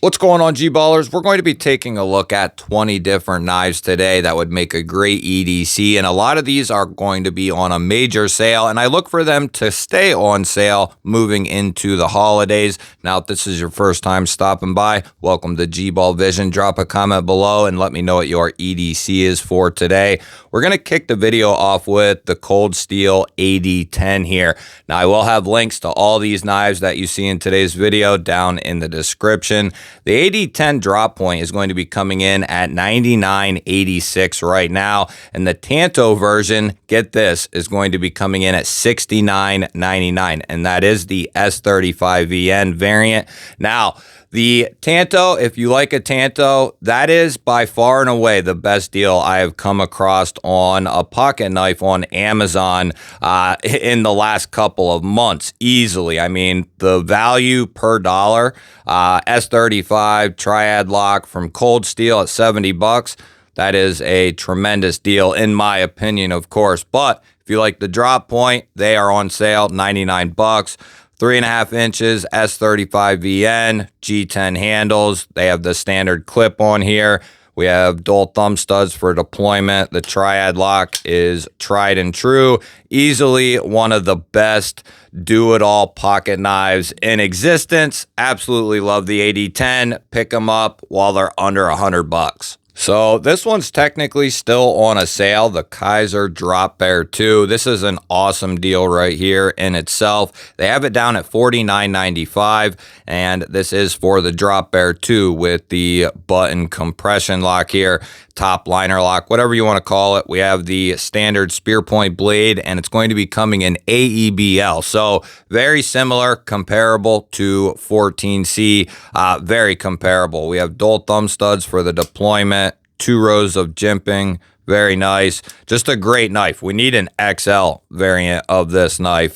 What's going on, G-Ballers? We're going to be taking a look at 20 different knives today that would make a great EDC, and a lot of these are going to be on a major sale, and I look for them to stay on sale moving into the holidays. Now, if this is your first time stopping by, welcome to G-Ball Vision. Drop a comment below and let me know what your EDC is for today. We're going to kick the video off with the Cold Steel AD10 here. Now, I will have links to all these knives that you see in today's video down in the description. The AD10 drop point is going to be coming in at $99.86 right now, and the Tanto version, get this, is going to be coming in at $69.99, and that is the S35VN variant. Now, the Tanto, if you like a Tanto, that is by far and away the best deal I have come across on a pocket knife on Amazon in the last couple of months, easily. I mean, the value per dollar, S35 Triad Lock from Cold Steel at 70 bucks. That is a tremendous deal, in my opinion, of course. But if you like the drop point, they are on sale, 99 bucks. 3.5 inches, S35VN, G10 handles. They have the standard clip on here. We have dual thumb studs for deployment. The Triad Lock is tried and true. Easily one of the best do-it-all pocket knives in existence. Absolutely love the AD10. Pick them up while they're under 100 bucks. So this one's technically still on a sale, the Kizer Drop Bear 2. This is an awesome deal right here in itself. They have it down at $49.95, and this is for the Drop Bear 2 with the button compression lock here, top liner lock, whatever you want to call it. We have the standard spear point blade, and it's going to be coming in AEBL. So very similar, comparable to 14C, very comparable. We have dual thumb studs for the deployment, 2 rows of jimping, very nice. Just a great knife. We need an XL variant of this knife.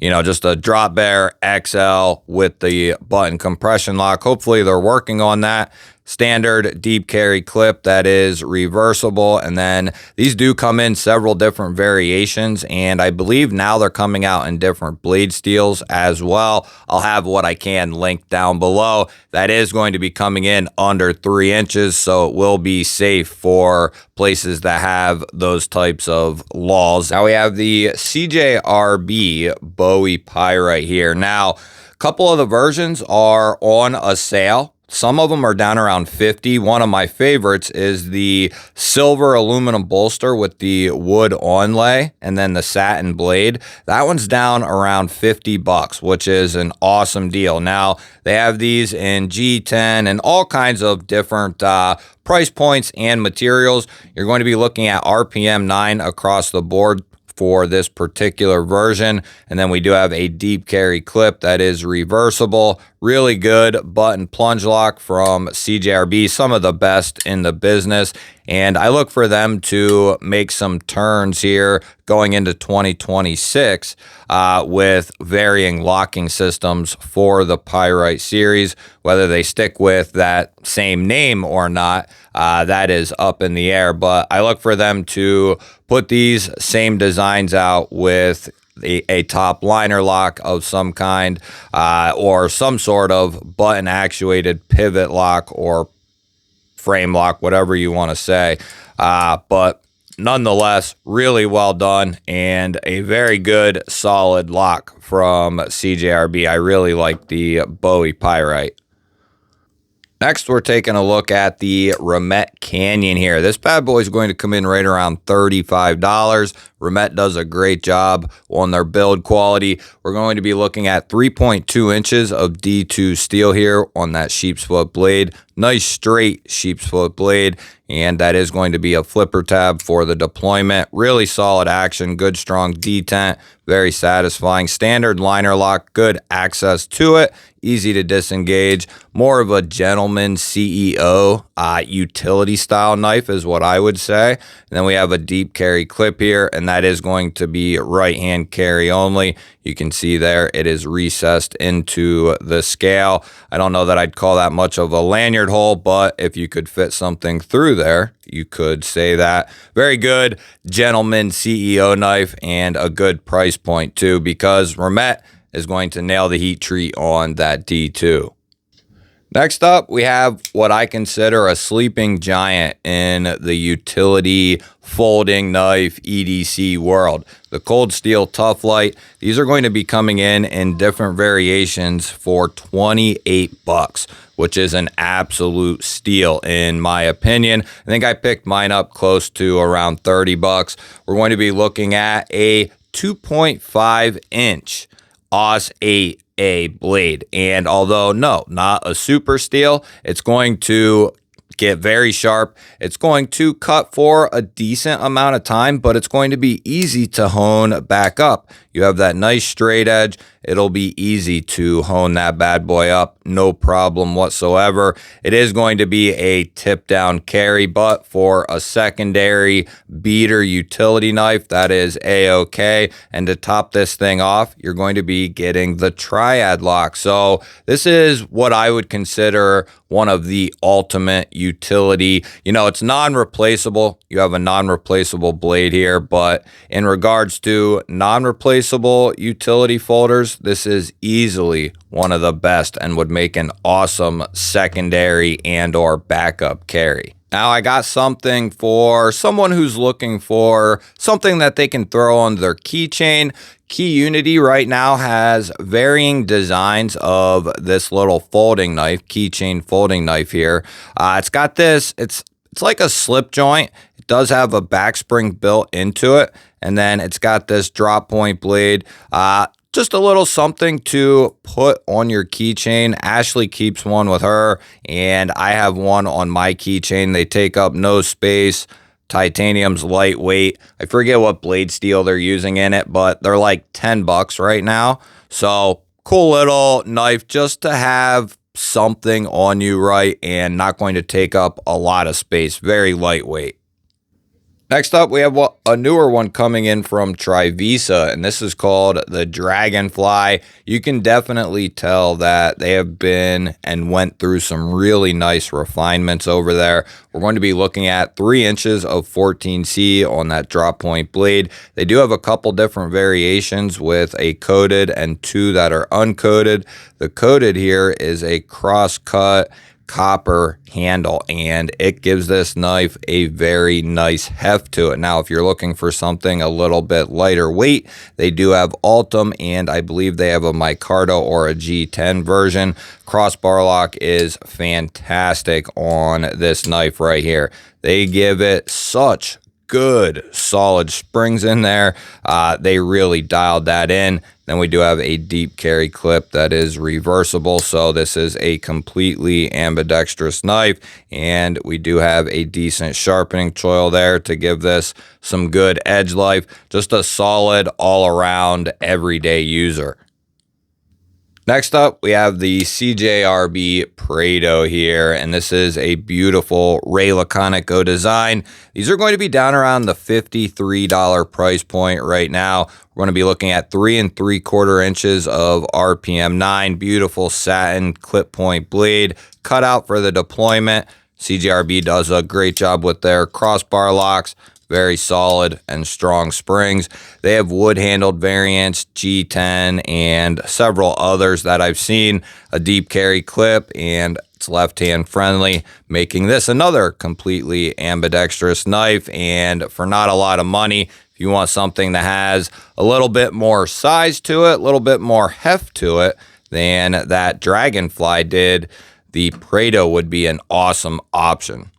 Just a Drop Bear XL with the button compression lock. Hopefully they're working on that. Standard deep carry clip that is reversible, and then these do come in several different variations, and I believe now they're coming out in different blade steels as well. I'll have what I can linked down below. That is going to be coming in under 3 inches, so it will be safe for places that have those types of laws. Now we have the CJRB Bowie Pyrite here. Now, a couple of the versions are on a sale. Some of them are down around 50. One of my favorites is the silver aluminum bolster with the wood onlay and then the satin blade. That one's down around 50 bucks, which is an awesome deal. Now, they have these in G10 and all kinds of different price points and materials. You're going to be looking at RPM 9 across the board for this particular version, and then we do have a deep carry clip that is reversible. Really good button plunge lock from CJRB, some of the best in the business, and I look for them to make some turns here going into 2026 with varying locking systems for the Pyrite series. Whether they stick with that same name or not, that is up in the air, but I look for them to put these same designs out with a top liner lock of some kind, or some sort of button actuated pivot lock or frame lock, whatever you want to say. But nonetheless, really well done and a very good solid lock from CJRB. I really like the Bowie Pyrite. Next, we're taking a look at the Remette Canyon here. This bad boy is going to come in right around $35. Remette does a great job on their build quality. We're going to be looking at 3.2 inches of D2 steel here on that sheep's foot blade. Nice straight sheep's foot blade, and that is going to be a flipper tab for the deployment. Really solid action, good strong detent, very satisfying. Standard liner lock, good access to it, easy to disengage. More of a gentleman CEO utility style knife is what I would say. And then we have a deep carry clip here, and that is going to be right hand carry only. You can see there it is recessed into the scale. I don't know that I'd call that much of a lanyard hole, but if you could fit something through there, you could say that. Very good gentleman CEO knife, and a good price point too, because Remette is going to nail the heat treat on that D2. Next up, we have what I consider a sleeping giant in the utility folding knife EDC world. The cold steel Tuff Lite. These are going to be coming in different variations for 28 bucks, which is an absolute steal in my opinion. I think I picked mine up close to around 30 bucks. We're going to be looking at a 2.5 inch AUS 8A blade, and although no, not a super steel, it's going to get very sharp. It's going to cut for a decent amount of time, but it's going to be easy to hone back up. You have that nice straight edge. It'll be easy to hone that bad boy up, no problem whatsoever. It is going to be a tip down carry, but for a secondary beater utility knife, that is a-okay. And to top this thing off, you're going to be getting the triad lock. So this is what I would consider one of the ultimate utility. You know, it's non-replaceable. You have a non-replaceable blade here, but in regards to non-replaceable utility folders, this is easily one of the best and would make an awesome secondary and or backup carry. Now, I got something for someone who's looking for something that they can throw on their keychain. Keyunity right now has varying designs of this little folding knife, keychain folding knife here. It's got this, it's like a slip joint. It does have a back spring built into it, and then it's got this drop point blade. Just a little something to put on your keychain. Ashley keeps one with her, and I have one on my keychain. They take up no space. Titanium's lightweight. I forget what blade steel they're using in it, but they're like 10 bucks right now. So cool little knife just to have something on you, right? And not going to take up a lot of space. Very lightweight. Next up, we have a newer one coming in from Trivisa, and this is called the Dragonfly. You can definitely tell that they have been and went through some really nice refinements over there. We're going to be looking at 3 inches of 14C on that drop point blade. They do have a couple different variations with a coated and 2 that are uncoated. The coated here is a cross-cut copper handle, and it gives this knife a very nice heft to it. Now, if you're looking for something a little bit lighter weight, they do have Ultim, and I believe they have a micarta or a G10 version. Crossbar lock is fantastic on this knife right here. They give it such good solid springs in there. They really dialed that in. Then we do have a deep carry clip that is reversible, so this is a completely ambidextrous knife, and we do have a decent sharpening choil there to give this some good edge life. Just a solid all-around everyday user. Next up, we have the CJRB Prado here, and this is a beautiful Ray Laconico design. These are going to be down around the $53 price point right now. We're going to be looking at 3 3/4 inches of RPM 9, beautiful satin clip point blade, cut out for the deployment. CJRB does a great job with their crossbar locks. Very solid and strong springs. They have wood-handled variants, G10, and several others that I've seen. A deep carry clip, and it's left-hand friendly, making this another completely ambidextrous knife. And for not a lot of money, if you want something that has a little bit more size to it, a little bit more heft to it than that Dragonfly did, the Prado would be an awesome option.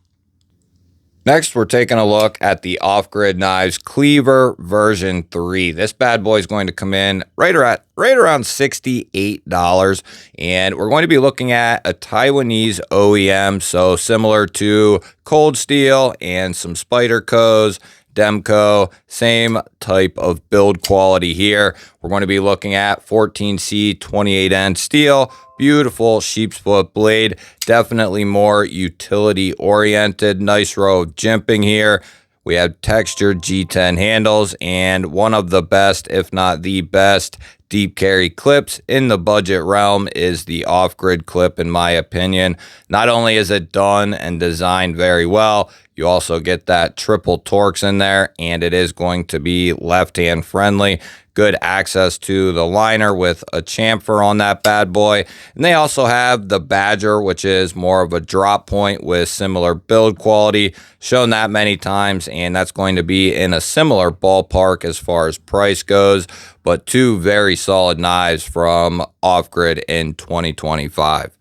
Next, we're taking a look at the off-grid knives Cleaver version 3. This bad boy is going to come in right around $68, and we're going to be looking at a Taiwanese OEM, so similar to Cold Steel and some Spyderco's, Demco, same type of build quality here. We're going to be looking at 14C 28N steel, beautiful sheep's foot blade, definitely more utility oriented, nice row of jimping here. We have textured G10 handles and one of the best, if not the best, deep carry clips in the budget realm is the off-grid clip, in my opinion. Not only is it done and designed very well, you also get that triple Torx in there, and it is going to be left-hand friendly. Good access to the liner with a chamfer on that bad boy. And they also have the Badger, which is more of a drop point with similar build quality. Shown that many times, and that's going to be in a similar ballpark as far as price goes. But two very solid knives from Off-Grid in 2025.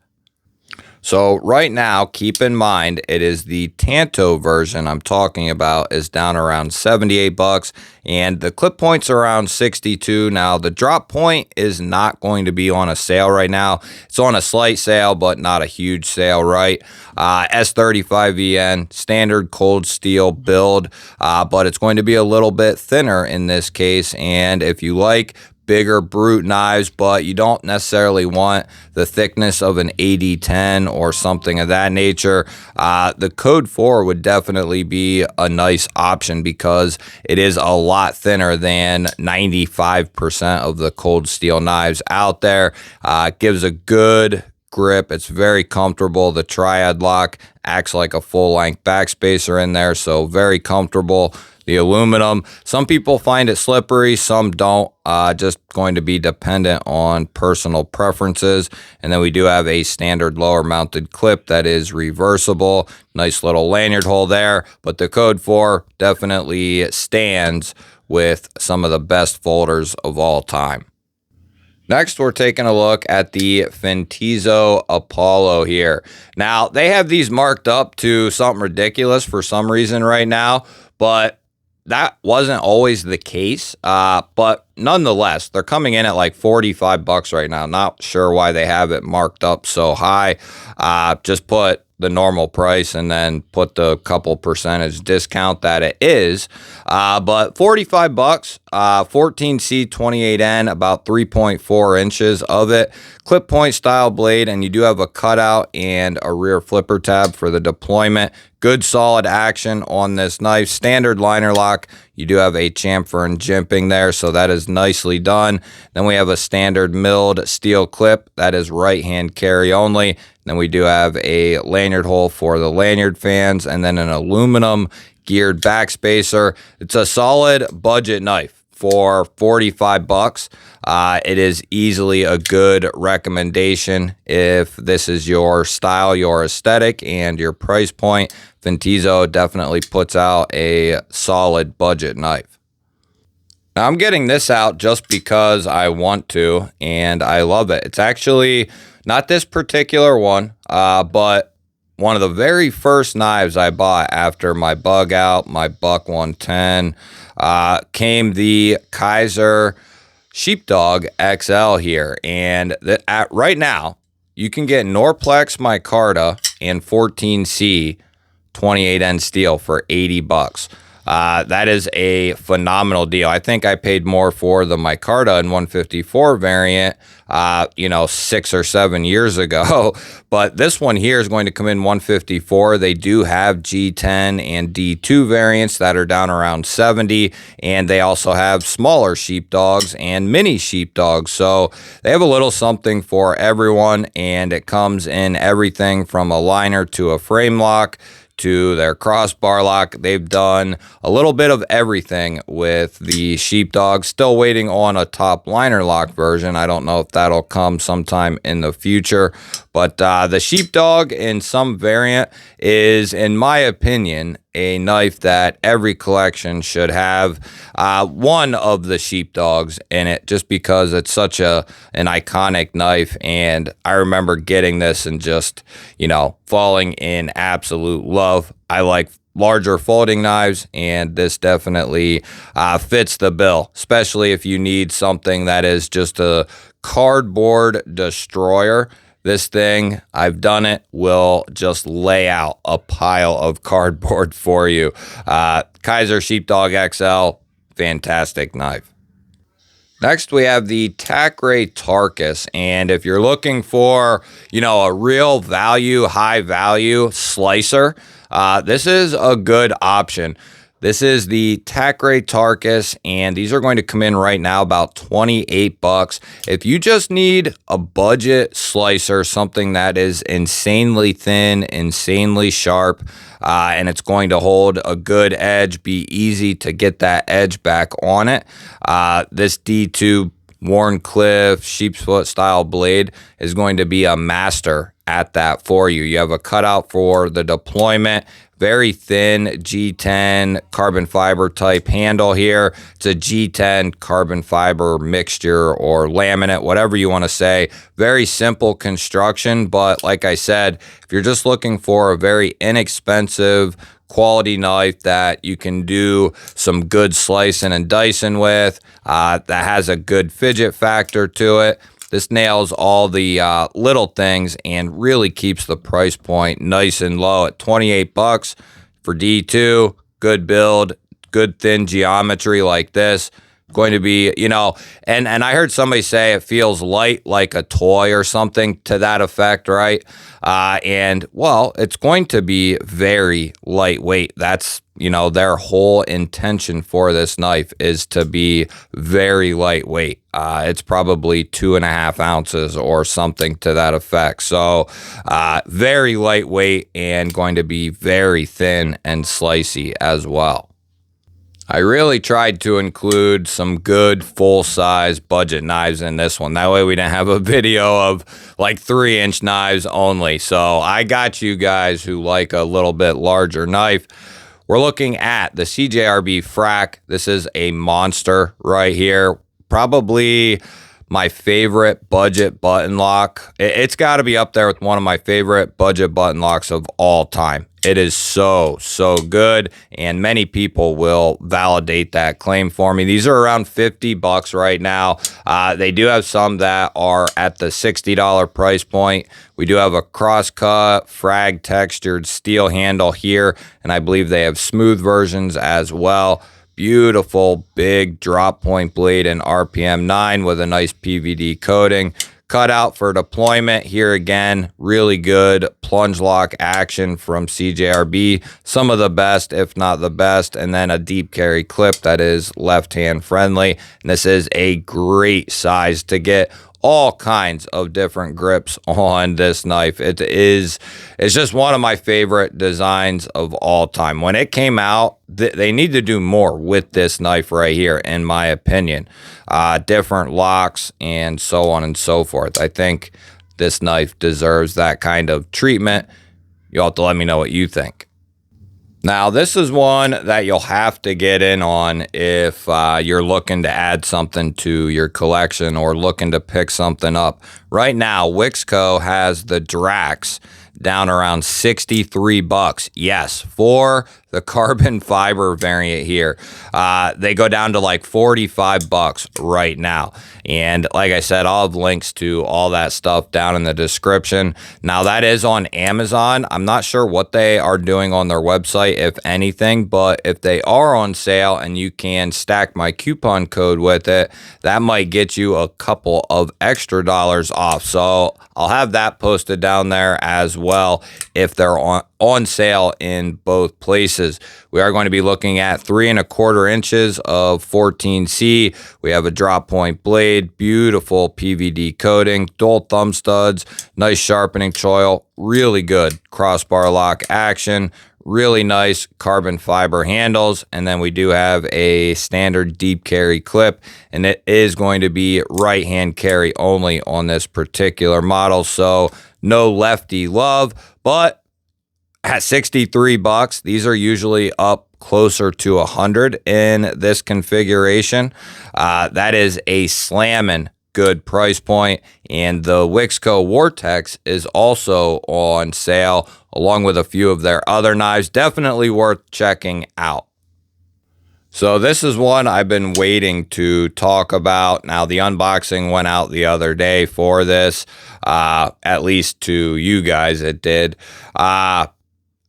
So right now, keep in mind, it is the Tanto version I'm talking about is down around 78 bucks, and the clip point's around 62. Now, the drop point is not going to be on a sale right now. It's on a slight sale, but not a huge sale, right? S35VN, standard cold steel build, but it's going to be a little bit thinner in this case, and if you like bigger brute knives, but you don't necessarily want the thickness of an AD10 or something of that nature, the Code 4 would definitely be a nice option because it is a lot thinner than 95% of the cold steel knives out there. Gives a good grip. It's very comfortable. The triad lock acts like a full-length backspacer in there, so very comfortable. The aluminum, some people find it slippery, some don't. Just going to be dependent on personal preferences. And then we do have a standard lower mounted clip that is reversible. Nice little lanyard hole there, but the Code 4 definitely stands with some of the best folders of all time. Next, we're taking a look at the Fintiso Apollo here. Now, they have these marked up to something ridiculous for some reason right now, but that wasn't always the case. But nonetheless, they're coming in at like 45 bucks right now. Not sure why they have it marked up so high. Just put the normal price and then put the couple percentage discount that it is. But 45 bucks, 14C 28N, about 3.4 inches of it. Clip point style blade, and you do have a cutout and a rear flipper tab for the deployment. Good solid action on this knife. Standard liner lock. You do have a chamfer and jimping there, so that is nicely done. Then we have a standard milled steel clip. That is right-hand carry only. Then we do have a lanyard hole for the lanyard fans, and then an aluminum geared backspacer. It's a solid budget knife for 45 bucks. It is easily a good recommendation if this is your style, your aesthetic, and your price point. Fintiso definitely puts out a solid budget knife. Now, I'm getting this out just because I want to, and I love it. It's actually not this particular one, but one of the very first knives I bought after my bug out, my Buck 110, came the Kizer Sheepdog XL here. And right now, you can get Norplex micarta and 14C 28N steel for 80 bucks. That is a phenomenal deal. I think I paid more for the micarta in 154 variant, 6 or 7 years ago. But this one here is going to come in 154. They do have G10 and D2 variants that are down around 70. And they also have smaller sheepdogs and mini sheepdogs. So they have a little something for everyone. And it comes in everything from a liner to a frame lock to their crossbar lock. They've done a little bit of everything with the Sheepdog. Still waiting on a top liner lock version. I don't know if that'll come sometime in the future. But the Sheepdog in some variant is, in my opinion, a knife that every collection should have one of the Sheepdogs in it, just because it's such an iconic knife. And I remember getting this and just, falling in absolute love. I like larger folding knives, and this definitely fits the bill, especially if you need something that is just a cardboard destroyer. This thing, I've done it, will just lay out a pile of cardboard for you. Kizer Sheepdog XL, fantastic knife. Next, we have the Tacray Tarcus, and if you're looking for, a real value, high value slicer, this is a good option. This is the Tacray Tarcus, and these are going to come in right now about 28 bucks. If you just need a budget slicer, something that is insanely thin, insanely sharp, and it's going to hold a good edge, be easy to get that edge back on it, this D2 Warncliffe sheep's foot style blade is going to be a master at that for you. You have a cutout for the deployment. Very thin G10 carbon fiber type handle here. It's a G10 carbon fiber mixture or laminate, whatever you want to say. Very simple construction, but like I said, if you're just looking for a very inexpensive quality knife that you can do some good slicing and dicing with, that has a good fidget factor to it, this nails all the little things and really keeps the price point nice and low at 28 bucks for D2. Good build, good thin geometry like this. Going to be, you know, and I heard somebody say it feels light like a toy or something to that effect, right? And well, it's going to be very lightweight. That's, you know, their whole intention for this knife is to be very lightweight. It's probably 2.5 ounces or something to that effect. So very lightweight and going to be very thin and slicey as well. I really tried to include some good full-size budget knives in this one. That way we didn't have a video of like 3-inch knives only. So I got you guys who like a little bit larger knife. We're looking at the CJRB Frack. This is a monster right here. Probably my favorite budget button lock. It's got to be up there with one of my favorite budget button locks of all time. It is so good, and many people will validate that claim for me. These are around 50 bucks right now. They do have some that are at the $60 price point. We do have a cross-cut, frag textured steel handle here, and I believe they have smooth versions as well. Beautiful big drop point blade in RPM 9 with a nice PVD coating. Cut out for deployment here again. Really good plunge lock action from CJRB. Some of the best, if not the best. And then a deep carry clip that is left hand friendly. And this is a great size to get all kinds of different grips on this knife. It's just one of my favorite designs of all time. When it came out, they need to do more with this knife right here, in my opinion. Different locks and so on and so forth. I think this knife deserves that kind of treatment. You'll have to let me know what you think. Now, this is one that you'll have to get in on if you're looking to add something to your collection or looking to pick something up. Right now, Wixco has the Drax down around 63 bucks. Yes, for the carbon fiber variant here. They go down to like 45 bucks right now. And like I said, I'll have links to all that stuff down in the description. Now that is on Amazon. I'm not sure what they are doing on their website, if anything, but if they are on sale and you can stack my coupon code with it, that might get you a couple of extra dollars off. So I'll have that posted down there as well if they're on sale in both places. We are going to be looking at 3¼ inches of 14C. We have a drop point blade, beautiful PVD coating, dual thumb studs, nice sharpening choil, really good crossbar lock action, really nice carbon fiber handles, and then we do have a standard deep carry clip, and it is going to be right hand carry only on this particular model, so no lefty love. But at 63 bucks, these are usually up closer to 100 in this configuration. That is a slamming good price point, and the Wixco Vortex is also on sale along with a few of their other knives. Definitely worth checking out. So this is one I've been waiting to talk about. Now, the unboxing went out the other day for this, at least to you guys it did.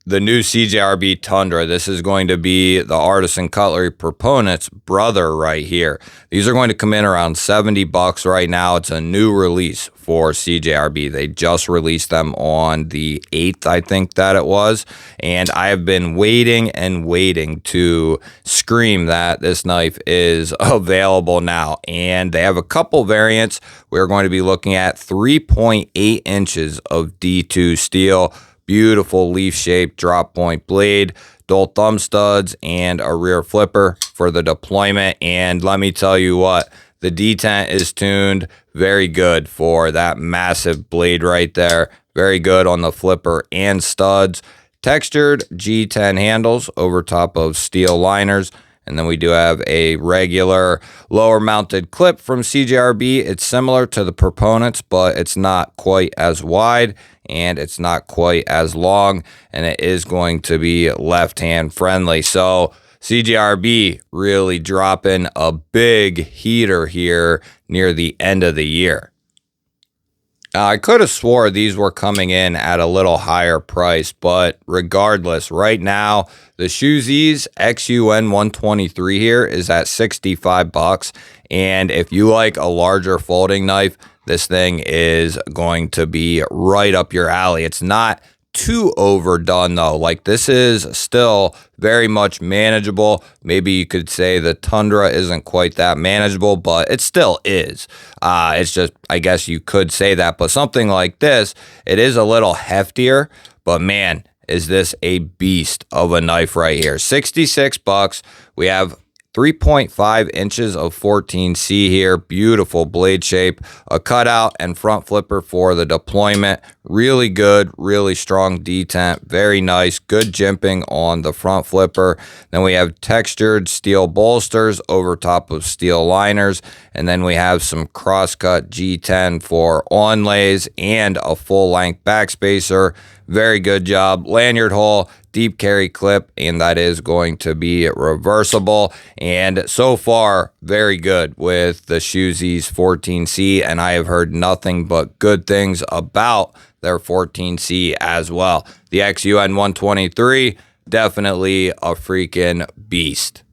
The the new CJRB Tundra. This is going to be the Artisan Cutlery proponent's brother right here. These are going to come in around 70 bucks right now. It's a new release for CJRB. They just released them on the 8th, I think that it was. And I have been waiting and waiting to scream that this knife is available now. And they have a couple variants. We're going to be looking at 3.8 inches of D2 steel. Beautiful leaf-shaped drop point blade, dual thumb studs, and a rear flipper for the deployment. And let me tell you what, the detent is tuned very good for that massive blade right there. Very good on the flipper and studs. Textured G10 handles over top of steel liners. And then we do have a regular lower mounted clip from CJRB. It's similar to the proponents, but it's not quite as wide and it's not quite as long, and it is going to be left hand friendly. So CJRB really dropping a big heater here near the end of the year. I could have swore these were coming in at a little higher price, but regardless, right now, the Shuzies XUN1123 here is at 65 bucks. And if you like a larger folding knife, this thing is going to be right up your alley. It's not too overdone though. Like, this is still very much manageable. Maybe you could say the Tundra isn't quite that manageable, but it still is. It's just, I guess you could say that, but something like this, it is a little heftier, but man, is this a beast of a knife right here. 66 bucks. We have 3.5 inches of 14C here. Beautiful blade shape, a cutout and front flipper for the deployment. Really good, really strong detent. Very nice, good jimping on the front flipper. Then we have textured steel bolsters over top of steel liners. And then we have some crosscut G10 for onlays and a full length backspacer. Very good job. Lanyard hole, deep carry clip, and that is going to be reversible. And so far, very good with the Shuzies 14C, and I have heard nothing but good things about their 14C as well. The XUN1123, definitely a freaking beast.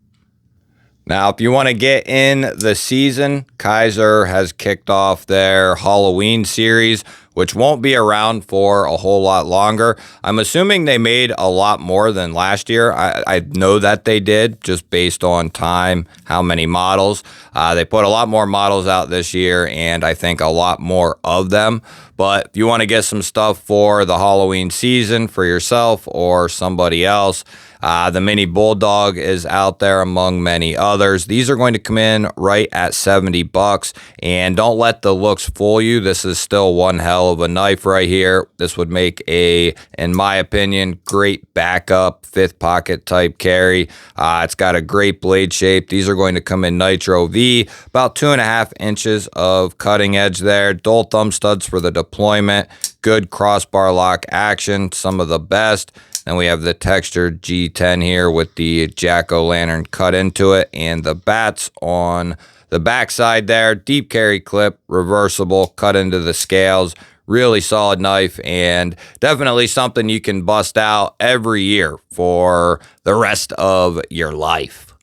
Now, if you want to get in the season, Kizer has kicked off their Halloween series, which won't be around for a whole lot longer. I'm assuming they made a lot more than last year. I know that they did, just based on time, how many models. They put a lot more models out this year, and I think a lot more of them. But if you want to get some stuff for the Halloween season for yourself or somebody else, the Mini Bulldog is out there among many others. These are going to come in right at 70 bucks, and don't let the looks fool you. This is still one hell of a knife right here. This would make a, in my opinion, great backup fifth pocket type carry. It's got a great blade shape. These are going to come in Nitro V, about 2.5 inches of cutting edge there. Dual thumb studs for the deployment. Good crossbar lock action, some of the best. Then we have the textured G10 here with the jack-o'-lantern cut into it, and the bats on the backside there. Deep carry clip, reversible, cut into the scales. Really solid knife, and definitely something you can bust out every year for the rest of your life.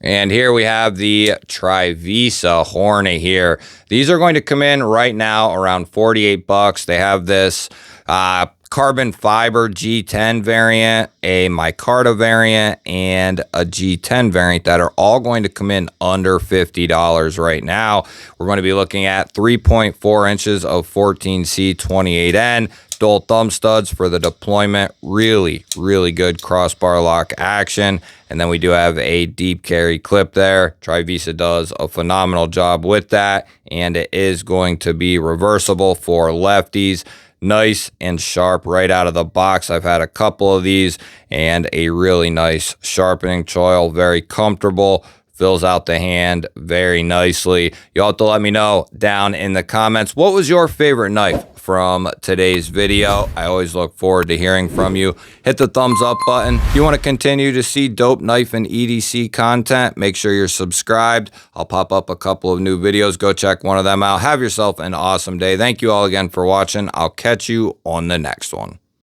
And here we have the Trivisa Horn here. These are going to come in right now around 48 bucks. They have this carbon fiber G10 variant, a micarta variant, and a G10 variant that are all going to come in under $50 right now. We're going to be looking at 3.4 inches of 14C 28N, dual thumb studs for the deployment. Really, really good crossbar lock action. And then we do have a deep carry clip there. Trivisa does a phenomenal job with that, and it is going to be reversible for lefties. Nice and sharp right out of the box. I've had a couple of these, and a really nice sharpening choil. Very comfortable. Fills out the hand very nicely. You'll have to let me know down in the comments, what was your favorite knife from today's video? I always look forward to hearing from you. Hit the thumbs up button. If you want to continue to see dope knife and EDC content, make sure you're subscribed. I'll pop up a couple of new videos. Go check one of them out. Have yourself an awesome day. Thank you all again for watching. I'll catch you on the next one.